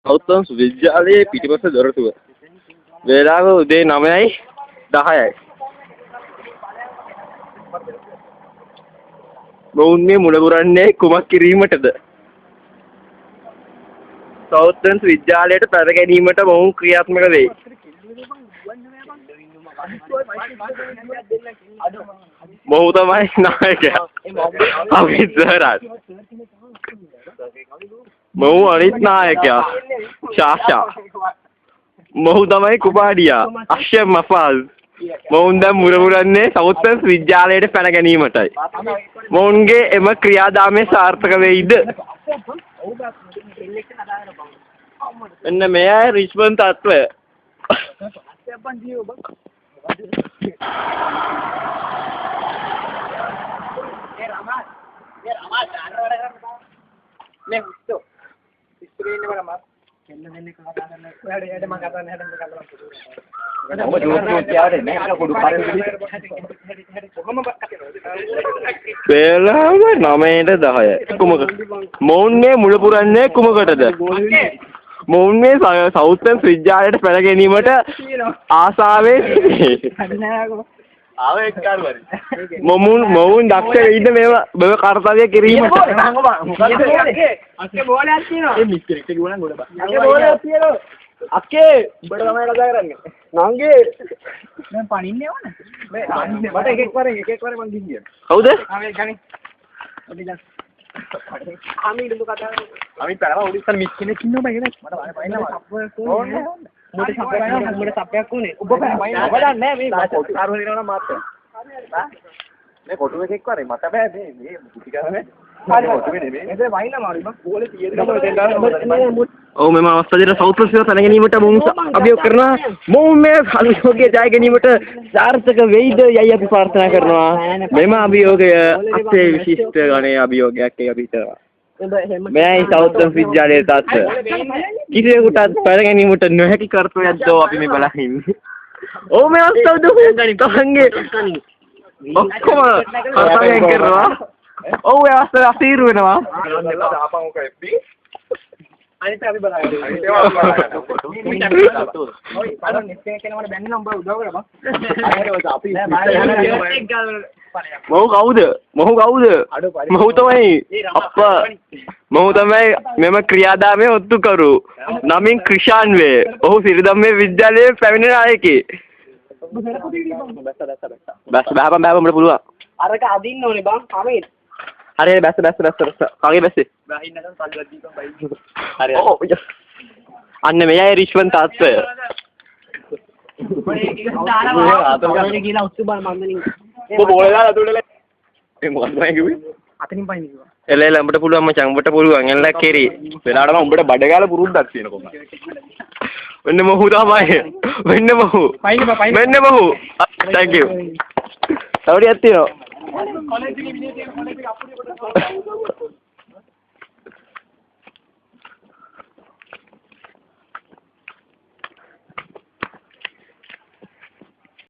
ගෞතම විද්‍යාලයේ පිටිපස්ස දොරටුව. වේලාව උදේ 9යි 10යි. මොවුන් මේ මුල පුරන්නේ කුමක් කිරීමටද? ගෞතම විද්‍යාලයට පැන ගැනීමට මොවුන් ක්‍රියාත්මක වෙයි. මොහු තමයි නායකයා. අවිද්‍යාරත්. මොහු අනිත් නායකයා. ශාෂා. මොහු තමයි කුපාඩියා. අක්ෂය මෆාල්. මොවුන් දැන් මුරමුරන්නේ සෞතන් විද්‍යාලයට පැන ගැනීමටයි. මොවුන්ගේ එම ක්‍රියාදාමය සාර්ථක වෙයිද? එන්න මෙයයි රිච්මන්ඩ් තත්ත්වය. වේලාව 9ට 10යි. කුමක? මොවුන් මේ මුල පුරන්නේ කුමකටද? මොවුන් මේ සෞතන් විද්‍යාලයට පැන ගැනීමට ආසාවෙන් මොවුන් දක්ෂ වෙයිද මෙව කර්තව්‍ය කිරීමට? අක්කේ උඹට තමයි කතා කරන්නේ. නංගේ මම පණින්නේ යවනේ. මට එක වරේ මං ගිහින්. කවුද? ආවේ ගනි. අපි දැන් අපි ඉඳන් කතා කරමු. අපි පළව උඩිස්සන් මිස්කිනෙක් ඉන්නවා බෑ නේද? මට වයින්නවා. ඕනේ. උඹට සප්පයක් උනේ. ඔබ බලන්නේ නෑ මේ කාර් වල ඉරවන මාත්. මේ කොටුව එකක් වරේ මට බෑ මේ පුටි කරන්නේ. ඔව් මෙම අවස්ථාවේ සෞත් ප්‍රසිද්ධ පැන ගැනීමට මොවුන් අභියෝග කරනවා. මොවුන් මේ අභියෝගයේ ජය ගැනීමට සාර්ථක වෙයිද යයි අපි ප්‍රාර්ථනා කරනවා. මෙම අභියෝගය අත්‍ය විශිෂ්ට ගණයේ අභියෝගයක් අපි හිතනවා. මෙයයි සෞත් විද්‍යාලයේ තත්ත්වය. කිසියෙකුට පැන ගැනීමට නොහැකි කර්තව්‍යයක් දෝ අපි මේ බලන් ඉන්නේ. ඔව් මේ අවස්ථාවේ තමන්ගේ ඔක්කොම කර්තව්‍යයන් කරනවා. ඔව් ඒ අවස්ථාවේ අසීරු වෙනවා. අනිත් අපි බලන්න. මොහු කවුද? මොහු තමයි මොහු තමයි මෙම ක්‍රියාදාමයේ ඔත්තුකරු. නමින් ක්‍රිෂාන් වේ. ඔහු සිරිදම්මේ විද්‍යාලයේ පැමිණෙන අයෙකි. බැලපන් උඹට පුළුවන්. අරක අදින්න ඕනේ බං. අමීන්. හරි බැස්ස කගේ බැස්සේ හරි අන්න මෙයයි රිච්මන්ඩ් තත්ත්වය. එල උඹට පුළුවන් මචං උඹට පුළුවන් එල්ල කෙරි වෙලාවට මම උඹට බඩ ගාලා පුරුද්දක් තියෙන කොහොමද වෙන්න මොහු තමයි වෙන්න මොහු thank you සවරියක් තියෙනවා.